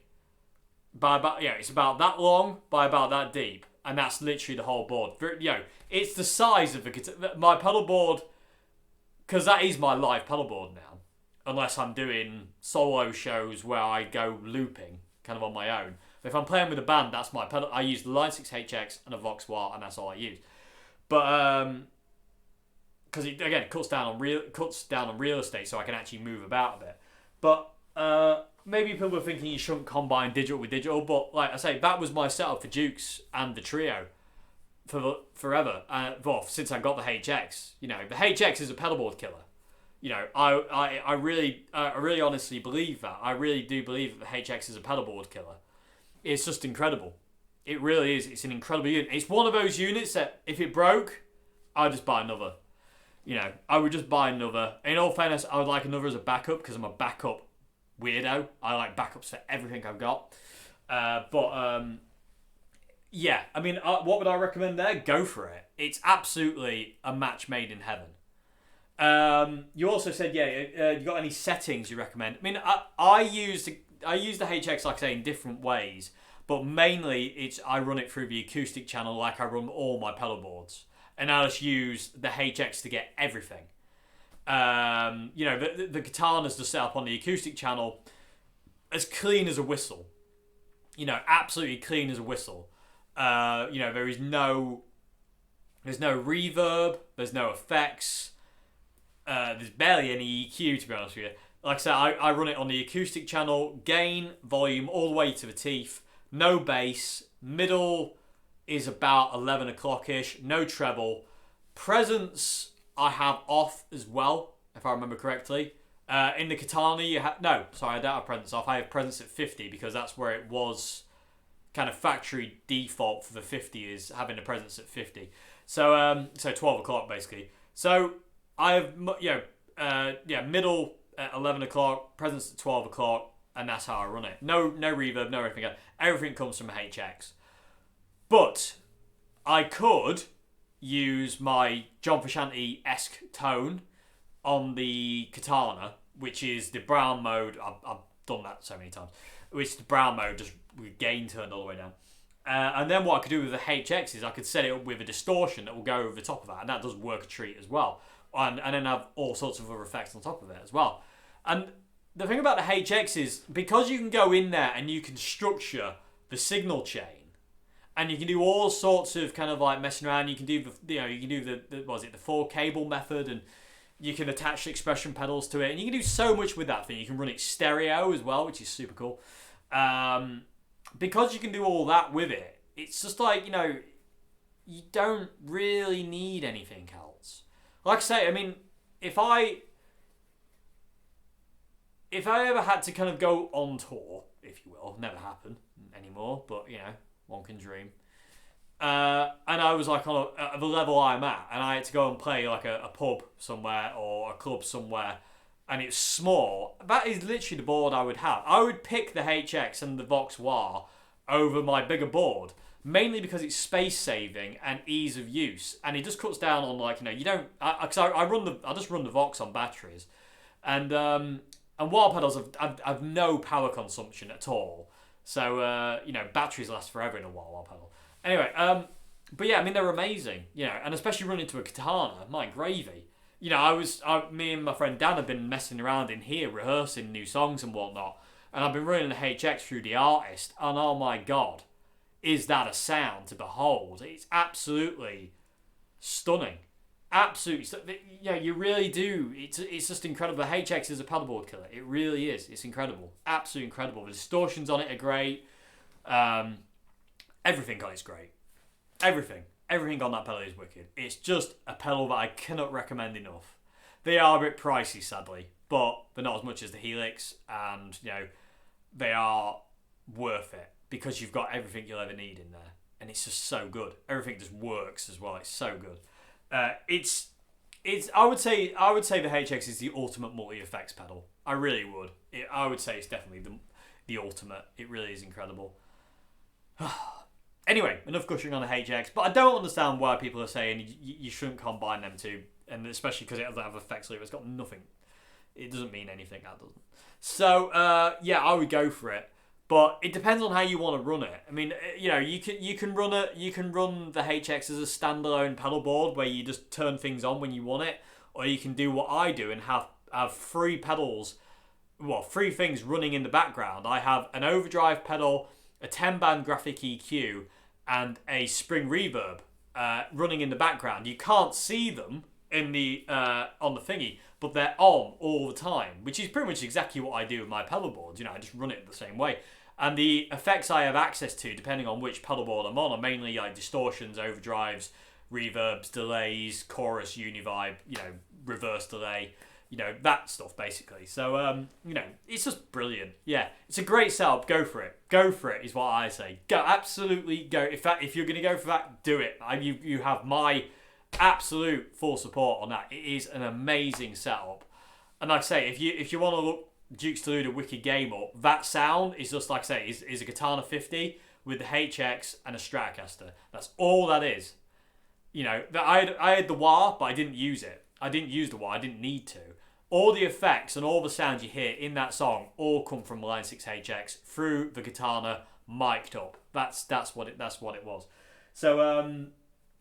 it's about that long by about that deep, and that's literally the whole board. It's the size of my pedal board, because that is my live pedal board now. Unless I'm doing solo shows where I go looping, kind of on my own. But if I'm playing with a band, that's my pedal. I use the Line 6 HX and a Vox Wah, and that's all I use. But because it again cuts down on real estate, so I can actually move about a bit. But maybe people are thinking you shouldn't combine digital with digital, but like I say, that was my setup for Dukes and the Trio for forever. Since I got the HX, the HX is a pedalboard killer. I really honestly believe that. I really do believe that the HX is a pedalboard killer. It's just incredible. It really is. It's an incredible unit. It's one of those units that if it broke, I'd just buy another. I would just buy another. In all fairness, I would like another as a backup because I'm a backup weirdo. I like backups for everything I've got. Yeah. I mean, what would I recommend there? Go for it. It's absolutely a match made in heaven. You also said, you got any settings you recommend? I mean, I use the HX, like I say, in different ways, but mainly I run it through the acoustic channel like I run all my pedal boards. And I just use the HX to get everything. The Katana's just set up on the acoustic channel as clean as a whistle. Absolutely clean as a whistle. There's no reverb, there's no effects, there's barely any EQ, to be honest with you. Like I said, I run it on the acoustic channel, gain, volume, all the way to the teeth, no bass, middle is about 11 o'clock-ish, no treble. Presence I have off as well, if I remember correctly. In the Katana, I don't have presence off. I have presence at 50 because that's where it was kind of factory default for the 50 is having the presence at 50. So 12 o'clock basically. So I have, middle at 11 o'clock, presence at 12 o'clock, and that's how I run it. No reverb, no everything else. Everything comes from HX. But I could use my John Frusciante-esque tone on the Katana, which is the brown mode. I've done that so many times. Which is the brown mode, just with gain turned all the way down. And then what I could do with the HX is I could set it up with a distortion that will go over the top of that, and that does work a treat as well. And then have all sorts of other effects on top of it as well. And the thing about the HX is, because you can go in there and you can structure the signal chain, and you can do all sorts of kind of like messing around. You can do the 4 cable method, and you can attach expression pedals to it, and you can do so much with that thing. You can run it stereo as well, which is super cool. Because you can do all that with it, it's just like, you don't really need anything else. Like I say, I mean, if I ever had to kind of go on tour, if you will, never happened anymore, but one can dream. And I was like on the level I'm at, and I had to go and play like a pub somewhere or a club somewhere, and it's small. That is literally the board I would have. I would pick the HX and the Vox Wah over my bigger board, mainly because it's space saving and ease of use, and it just cuts down on you don't. I just run the Vox on batteries, and wah pedals have no power consumption at all. So, batteries last forever in a wah pedal. Anyway, but yeah, I mean, they're amazing, and especially running to a Katana, my gravy. Me and my friend Dan have been messing around in here, rehearsing new songs and whatnot, and I've been running the HX through the artist, and oh my god, is that a sound to behold. It's absolutely stunning. Absolutely, you really do. It's just incredible. The HX is a pedalboard killer. It really is. It's incredible. Absolutely incredible. The distortions on it are great. Everything on it's great. Everything on that pedal is wicked. It's just a pedal that I cannot recommend enough. They are a bit pricey, sadly, but they're not as much as the Helix, and they are worth it because you've got everything you'll ever need in there, and it's just so good. Everything just works as well. It's so good. It's. I would say the HX is the ultimate multi-effects pedal. I really would. I would say it's definitely the ultimate. It really is incredible. Anyway, enough gushing on the HX, but I don't understand why people are saying you shouldn't combine them two, and especially because it doesn't have effects loop. It's got nothing. It doesn't mean anything. That doesn't. So I would go for it. But it depends on how you want to run it. I mean, you know, you can run the HX as a standalone pedal board where you just turn things on when you want it, or you can do what I do and have three pedals, well, three things running in the background. I have an overdrive pedal, a 10-band graphic EQ, and a spring reverb running in the background. You can't see them in the on the thingy, but they're on all the time, which is pretty much exactly what I do with my pedal boards. You know, I just run it the same way. And the effects I have access to, depending on which pedal board I'm on, are mainly like distortions, overdrives, reverbs, delays, chorus, univibe, you know, reverse delay, you know, that stuff basically. So, you know, it's just brilliant. Yeah, it's a great setup. Go for it. Go for it is what I say. Go, absolutely go. If you're going to go for that, do it. You have my absolute full support on that. It is an amazing setup. And like I say, if you want to look Duke's Delude a wicked game up, that sound is just, like I say, is a Katana 50 with the HX and a Stratocaster. That's all that is. You know, I had the wah, but I didn't use it. I didn't use the wah. I didn't need to. All the effects and all the sounds you hear in that song all come from Line 6 HX through the Katana mic'd up. That's what it was. So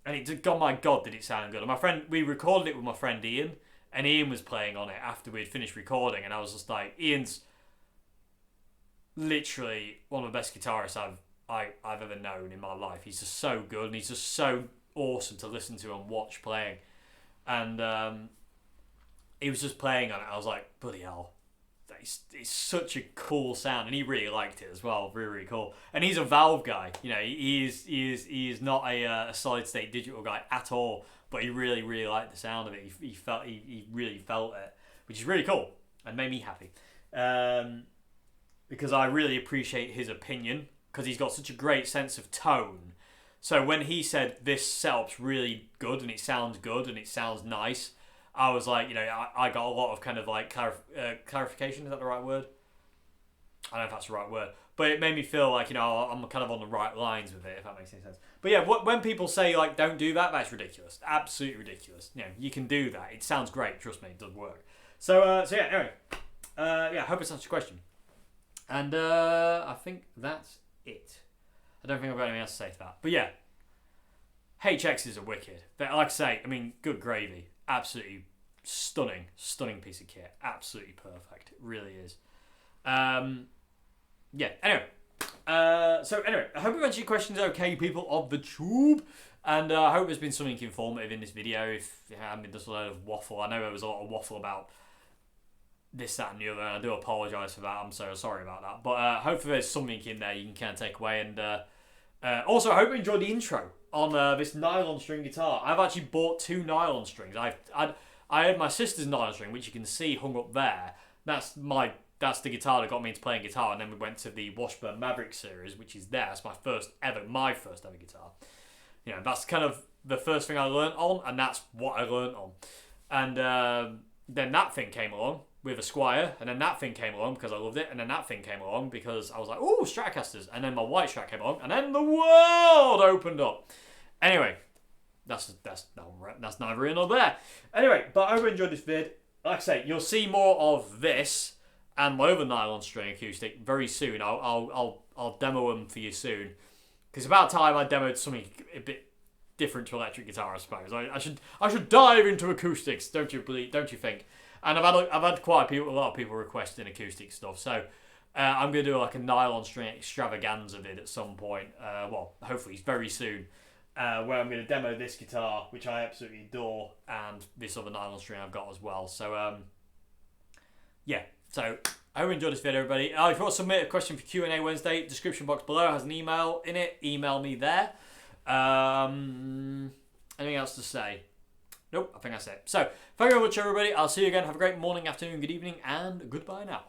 and oh my god, did it sound good. And we recorded it with my friend Ian, and Ian was playing on it after we'd finished recording, and I was just like, Ian's literally one of the best guitarists I've ever known in my life. He's just so good, and he's just so awesome to listen to and watch playing. And he was just playing on it. I was like, bloody hell, it's such a cool sound, and he really liked it as well. Really, really cool. And he's a Valve guy. You know, he is not a solid state digital guy at all. But he really, really liked the sound of it. He really felt it, which is really cool and made me happy. Because I really appreciate his opinion, because he's got such a great sense of tone. So when he said this setup's really good and it sounds good and it sounds nice, I was like, you know, I got a lot of kind of like clarification. Is that the right word? I don't know if that's the right word. But it made me feel like, you know, I'm kind of on the right lines with it, if that makes any sense. But yeah, when people say, like, don't do that, that's ridiculous. Absolutely ridiculous. You know, you can do that. It sounds great. Trust me, it does work. So yeah, anyway. Yeah, I hope it's answered your question. And I think that's it. I don't think I've got anything else to say to that. But yeah, HXs are wicked. Like I say, I mean, good gravy. Absolutely stunning piece of kit. Absolutely perfect. It really is. Yeah, anyway. So anyway, I hope you've answered your questions okay, people of the tube. And I hope there's been something informative in this video. If you haven't been just a load of waffle. I know there was a lot of waffle about this, that and the other, and I do apologise for that. I'm so sorry about that. But hopefully there's something in there you can kind of take away. And also, I hope you enjoyed the intro on this nylon string guitar. I've actually bought 2 nylon strings. I had my sister's nylon string, which you can see hung up there. That's the guitar that got me into playing guitar, and then we went to the Washburn Maverick series, which is there. It's my first ever guitar. You know, that's kind of the first thing I learned on, and that's what I learned on. And then that thing came along with a Squire, and then that thing came along because I loved it, and then that thing came along because I was like, ooh, Stratocasters, and then my white Strat came along, and then the world opened up. Anyway, that's neither here nor there. Anyway, but I hope you enjoyed this vid. Like I say, you'll see more of this and my other nylon string acoustic very soon. I'll demo them for you soon, because about time I demoed something a bit different to electric guitar, I suppose. I should dive into acoustics, don't you think? And I've had a lot of people requesting acoustic stuff, so I'm gonna do like a nylon string extravaganza vid at some point. Well, hopefully very soon, where I'm gonna demo this guitar, which I absolutely adore, and this other nylon string I've got as well. So yeah. So I hope you enjoyed this video, everybody. If you want to submit a question for Q&A Wednesday, description box below has an email in it. Email me there. Anything else to say? Nope, I think that's it. So, thank you very much, everybody. I'll see you again. Have a great morning, afternoon, good evening, and goodbye now.